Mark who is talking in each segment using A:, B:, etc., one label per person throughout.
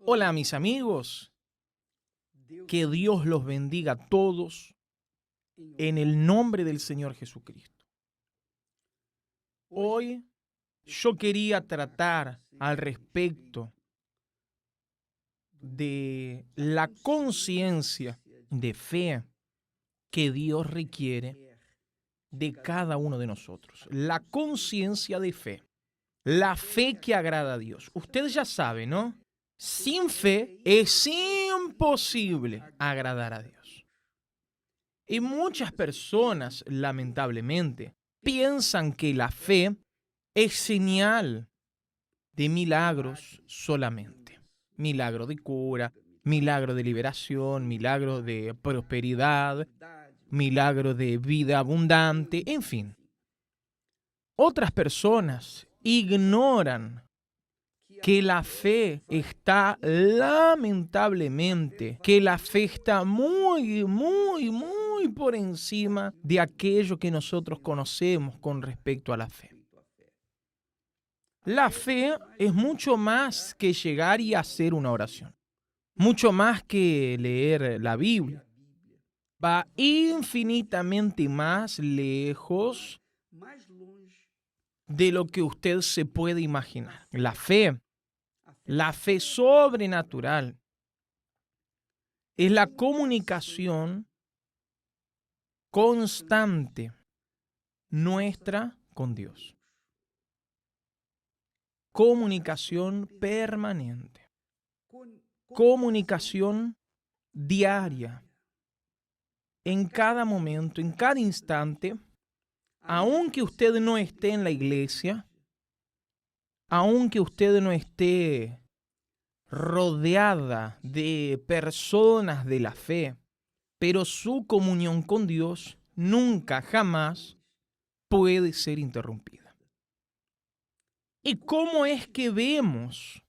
A: Hola mis amigos, que Dios los bendiga a todos en el nombre del Señor Jesucristo. Hoy yo quería tratar al respecto de la conciencia de fe que Dios requiere de cada uno de nosotros. La conciencia de fe, la fe que agrada a Dios. Usted ya sabe, ¿no? Sin fe es imposible agradar a Dios. Y muchas personas, lamentablemente, piensan que la fe es señal de milagros solamente. Milagro de cura, milagro de liberación, milagro de prosperidad, milagro de vida abundante, en fin. Otras personas ignoran que la fe está lamentablemente, que la fe está muy por encima de aquello que nosotros conocemos con respecto a la fe. La fe es mucho más que llegar y hacer una oración, mucho más que leer la Biblia. Va infinitamente más lejos de lo que usted se puede imaginar. La fe sobrenatural es la comunicación constante nuestra con Dios. Comunicación permanente. Comunicación diaria. En cada momento, en cada instante, aunque usted no esté en la iglesia, aunque usted no esté rodeada de personas de la fe, pero su comunión con Dios nunca, jamás puede ser interrumpida. ¿Y cómo es que vemos?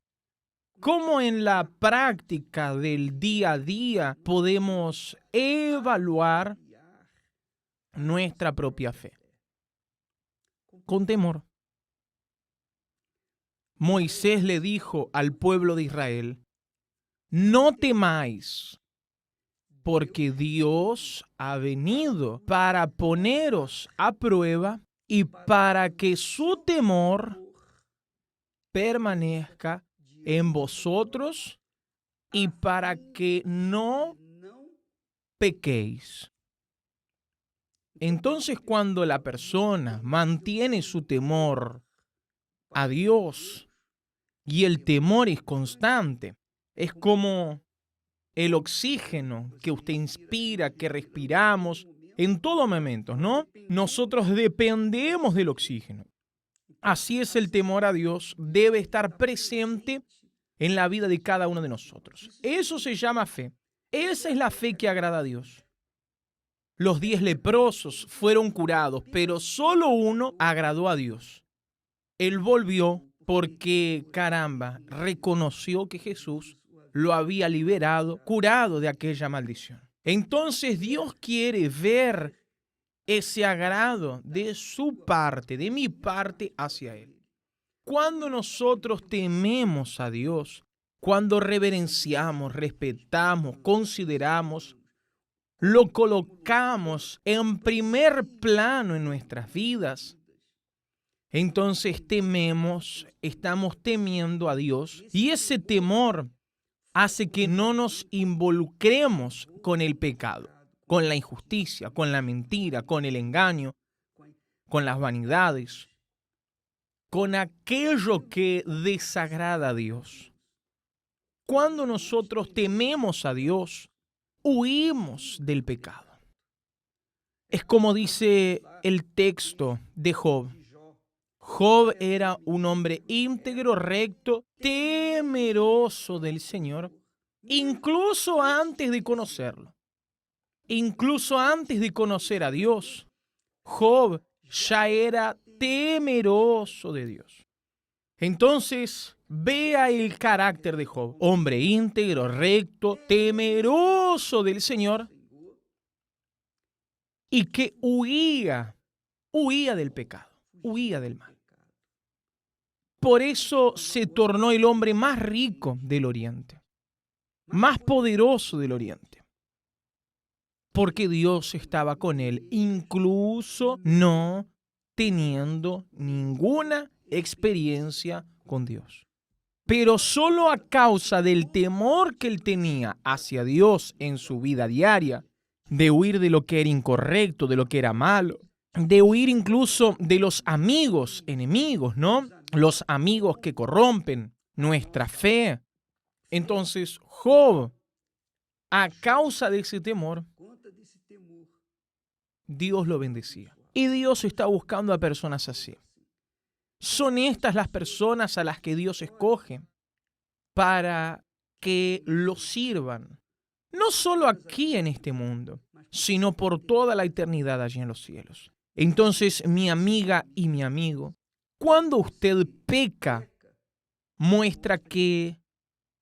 A: ¿Cómo en la práctica del día a día podemos evaluar nuestra propia fe? Con temor. Moisés le dijo al pueblo de Israel: no temáis, porque Dios ha venido para poneros a prueba y para que su temor permanezca en vosotros y para que no pequéis. Entonces, cuando la persona mantiene su temor a Dios y el temor es constante, es como el oxígeno que usted inspira, que respiramos en todo momento, ¿no? Nosotros dependemos del oxígeno. Así es, el temor a Dios debe estar presente en la vida de cada uno de nosotros. Eso se llama fe. Esa es la fe que agrada a Dios. Los 10 leprosos fueron curados, pero solo uno agradó a Dios. Él volvió porque, caramba, reconoció que Jesús lo había liberado, curado de aquella maldición. Entonces Dios quiere ver ese agrado de su parte, de mi parte hacia Él. Cuando nosotros tememos a Dios, cuando reverenciamos, respetamos, consideramos, lo colocamos en primer plano en nuestras vidas, entonces tememos, estamos temiendo a Dios, y ese temor hace que no nos involucremos con el pecado, con la injusticia, con la mentira, con el engaño, con las vanidades, con aquello que desagrada a Dios. Cuando nosotros tememos a Dios, huimos del pecado. Es como dice el texto de Job. Job era un hombre íntegro, recto, temeroso del Señor, incluso antes de conocerlo. Incluso antes de conocer a Dios, Job ya era temeroso de Dios. Entonces, vea el carácter de Job. Hombre íntegro, recto, temeroso del Señor, y que huía del pecado, huía del mal. Por eso se tornó el hombre más rico del Oriente. más poderoso del oriente. Porque Dios estaba con él, incluso no teniendo ninguna experiencia con Dios. Pero solo a causa del temor que él tenía hacia Dios en su vida diaria, de huir de lo que era incorrecto, de lo que era malo, de huir incluso de los amigos enemigos, ¿no? Los amigos que corrompen nuestra fe. Entonces, Job, a causa de ese temor, Dios lo bendecía. Y Dios está buscando a personas así. Son estas las personas a las que Dios escoge para que lo sirvan, no solo aquí en este mundo, sino por toda la eternidad allí en los cielos. Entonces, mi amiga y mi amigo, cuando usted peca, muestra que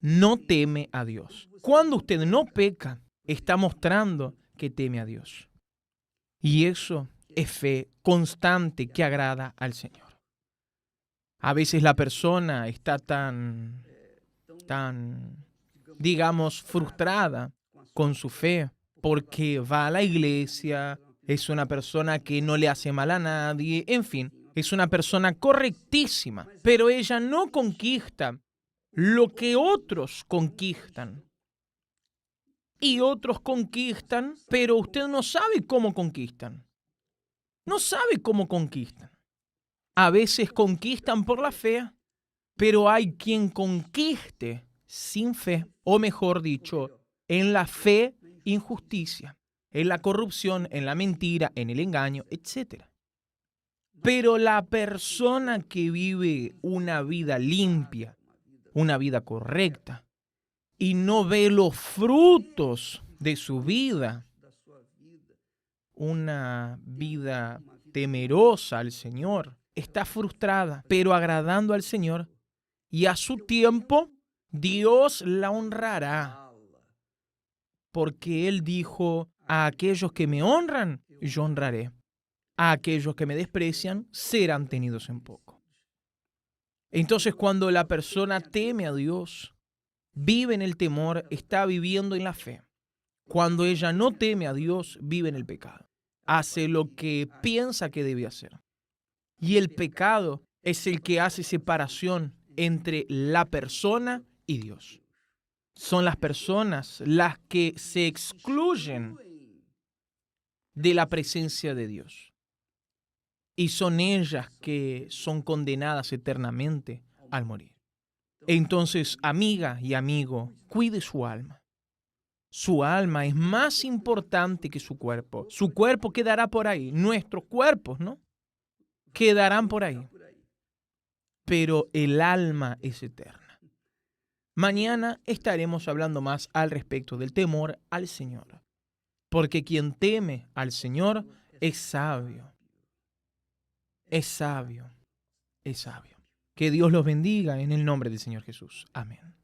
A: no teme a Dios. Cuando usted no peca, está mostrando que teme a Dios. Y eso es fe constante que agrada al Señor. A veces la persona está tan, digamos, frustrada con su fe porque va a la iglesia, es una persona que no le hace mal a nadie, en fin, es una persona correctísima, pero ella no conquista lo que otros conquistan. Y otros conquistan, pero usted no sabe cómo conquistan. No sabe cómo conquistan. A veces conquistan por la fe, pero hay quien conquiste sin fe, o mejor dicho, en la fe, injusticia, en la corrupción, en la mentira, en el engaño, etc. Pero la persona que vive una vida limpia, una vida correcta, y no ve los frutos de su vida, una vida temerosa al Señor, está frustrada, pero agradando al Señor, y a su tiempo Dios la honrará, porque Él dijo: a aquellos que me honran, yo honraré; a aquellos que me desprecian, serán tenidos en poco. Entonces, cuando la persona teme a Dios, vive en el temor, está viviendo en la fe. Cuando ella no teme a Dios, vive en el pecado. Hace lo que piensa que debe hacer. Y el pecado es el que hace separación entre la persona y Dios. Son las personas las que se excluyen de la presencia de Dios. Y son ellas que son condenadas eternamente al morir. Entonces, amiga y amigo, cuide su alma. Su alma es más importante que su cuerpo. Su cuerpo quedará por ahí. Nuestros cuerpos, ¿no? Quedarán por ahí. Pero el alma es eterna. Mañana estaremos hablando más al respecto del temor al Señor. Porque quien teme al Señor es sabio. Es sabio. Es sabio. Que Dios los bendiga en el nombre del Señor Jesús. Amén.